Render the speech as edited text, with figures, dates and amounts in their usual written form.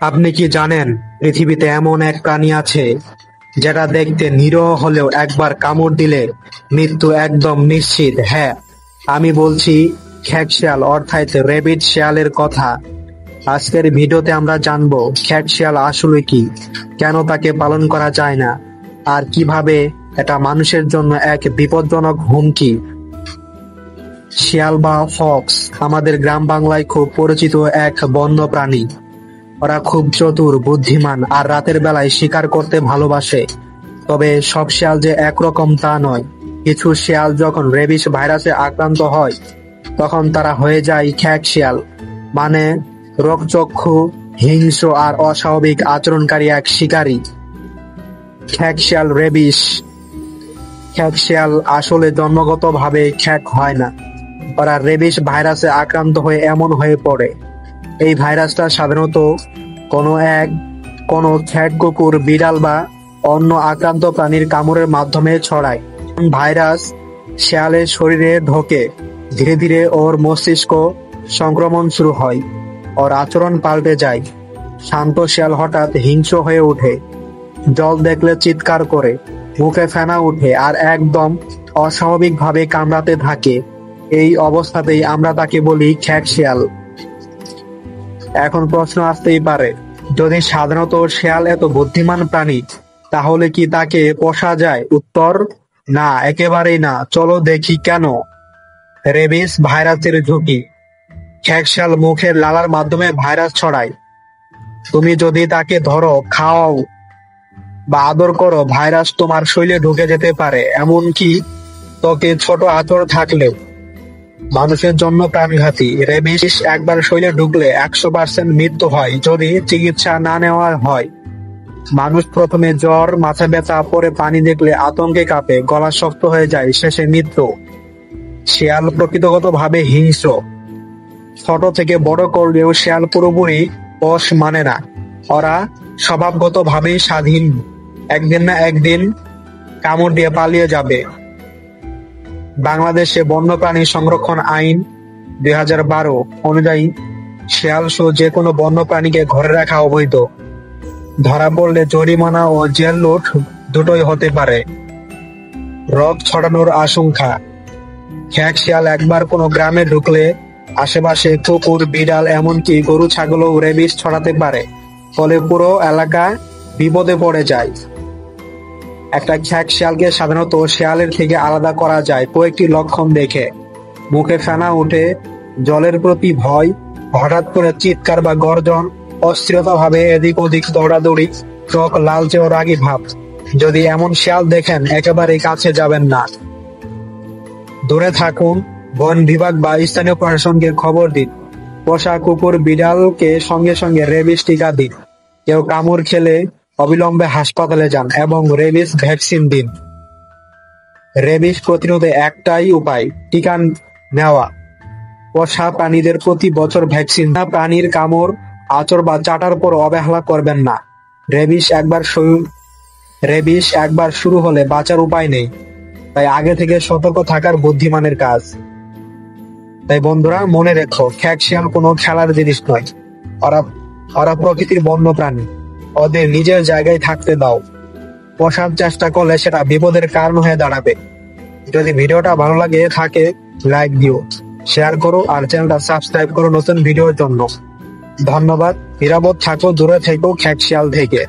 আপনি কি জানেন পৃথিবীতে এমন এক প্রাণী আছে যেটা দেখতে নিরীহ হলেও একবার কামড় দিলে মৃত্যু একদম নিশ্চিত? হ্যাঁ, আমি বলছি খ্যাঁক শিয়াল অর্থাৎ রেবিড শিয়ালের কথা। আজকের ভিডিওতে আমরা জানবো খ্যাঁক শিয়াল আসলে কি, কেন তাকে পালন করা যায় না, আর কিভাবে এটা মানুষের জন্য এক বিপজ্জনক হুমকি। শিয়াল বা ফক্স আমাদের গ্রাম বাংলায় খুব পরিচিত এক বন্য প্রাণী। ওরা খুব চতুর, বুদ্ধিমান আর রাতের বেলায় শিকার করতে ভালোবাসে। তবে সব শিয়াল যে একরকম তা নয়। কিছু শিয়াল যখন রেবিস ভাইরাসে আক্রান্ত হয় তখন তারা হয়ে যায় খ্যাঁক শিয়াল, মানে রোগচক্ষু, হিংস্র আর অস্বাভাবিক আচরণকারী এক শিকারী। খ্যাঁক শিয়াল রেবিস। খ্যাঁক শিয়াল আসলে জন্মগতভাবে খ্যাঁক হয় না, ওরা রেবিস ভাইরাসে আক্রান্ত হয়ে এমন হয়ে পড়ে। এই ভাইরাসটা সাধারণত কোনো খ্যাঁক কুকুর, বিড়াল বা অন্য আক্রান্ত প্রাণীর কামড়ের মাধ্যমে ছড়ায়। ভাইরাস শিয়ালের শরীরে ঢোকে, ধীরে ধীরে ওর মস্তিষ্ক সংক্রমণ শুরু হয়, ওর আচরণ পাল্টে যায়। শান্ত শিয়াল হঠাৎ হিংস্র হয়ে ওঠে, জল দেখলে চিৎকার করে, মুখে ফেনা ওঠে আর একদম অস্বাভাবিকভাবে কামড়াতে থাকে। এই অবস্থাতেই আমরা তাকে বলি খ্যাঁক শিয়াল। এখন প্রশ্ন আসতেই পারে, যদি সাধারণত শেয়াল এত বুদ্ধিমান প্রাণী, তাহলে কি তাকে পোষা যায়? উত্তর, না, একেবারেই না। চলো দেখি কেন। রেবিস ভাইরাসের ঝুঁকি। খ্যাঁক শিয়াল মুখের লালার মাধ্যমে ভাইরাস ছড়ায়। তুমি যদি তাকে ধরো, খাওয়াও বা আদর করো, ভাইরাস তোমার শরীরে ঢুকে যেতে পারে। এমনকি ত্বকে ছোট আঁচড় থাকলেও। মানুষের জন্য প্রাণঘাতী। রেবিস একবার শরীরে ঢুকলে 100% মৃত্যু হয় যদি চিকিৎসা না নেওয়া হয়। মানুষ প্রথমে জ্বর, মাথা ব্যথা, পরে পানি দেখলে আতঙ্কে কাঁপে, গলা শক্ত হয়ে যায়, শেষে মৃত্যু। শিয়াল প্রকৃতিগতভাবে হিংস্র। ছোট থেকে বড় করলেও শিয়াল পুরোপুরি পোষ মানে না। ওরা স্বভাবগতভাবেই স্বাধীন, একদিন না একদিন কামড় দিয়ে পালিয়ে যাবে। বাংলাদেশে বন্যপ্রাণী সংরক্ষণ আইন 2012 অনুযায়ী শিয়াল সহ যে কোনো বন্যপ্রাণীকে ঘরে রাখা অবৈধ। ধরা পড়লে জরিমানা ও জেল দুটোই হতে পারে। রোগ ছড়ানোর আশঙ্কা। খ্যাঁক শিয়াল একবার কোনো গ্রামে ঢুকলে আশেপাশে কুকুর, বিড়াল, এমনকি গরু ছাগলও রেবিস ছড়াতে পারে। ফলে পুরো এলাকা বিপদে পড়ে যায়। একটা খ্যাঁক শিয়ালকে সাধারণত শিয়ালের থেকে আলাদা করা যায় কয়েকটি লক্ষণ দেখে। মুখে ফেনা ওঠে, জলের প্রতি ভয়, হঠাৎ করে চিৎকার বা গর্জন, অস্থিরতাভাবে এদিক ওদিক দৌড়াদৌড়ি, চোখ লালচে ও রাগী ভাব। যদি এমন শিয়াল দেখেন, একেবারেই কাছে যাবেন না, দূরে থাকুন। বন বিভাগ বা স্থানীয় প্রশাসনকে খবর দিন। পোষা কুকুর, বিড়ালকে সঙ্গে সঙ্গে রেবিস টিকা দিন। কেউ কামড় খেলে অবিলম্বে হাসপাতালে যান এবং রেবিস ভ্যাকসিন দিন। রেবিস প্রতিরোধে একটাই উপায়, টিকা নেওয়া। পোষা প্রাণীদের প্রতি বছর ভ্যাকসিন। প্রাণীর কামড়, আঁচড় বা চাটার পর অবহেলা করবেন না। রেবিস একবার শুরু হলে বাঁচার উপায় নেই, তাই আগে থেকে সতর্ক থাকার বুদ্ধিমানের কাজ। তাই বন্ধুরা, মনে রেখো, খ্যাঁক শিয়াল কোনো খেলার জিনিস নয়। ওরা প্রকৃতির বন্য প্রাণী, ওদের নিজের জায়গায় থাকতে দাও। পোষার চেষ্টা করলে সেটা বিপদের কারণ হয়ে দাঁড়াবে। যদি ভিডিওটা ভালো লাগে থাকে, লাইক দিও, শেয়ার করো আর চ্যানেলটা সাবস্ক্রাইব করো নতুন ভিডিওর জন্য। ধন্যবাদ। নিরাপদ থাকো, দূরে থেকো খ্যাঁক শিয়াল থেকে।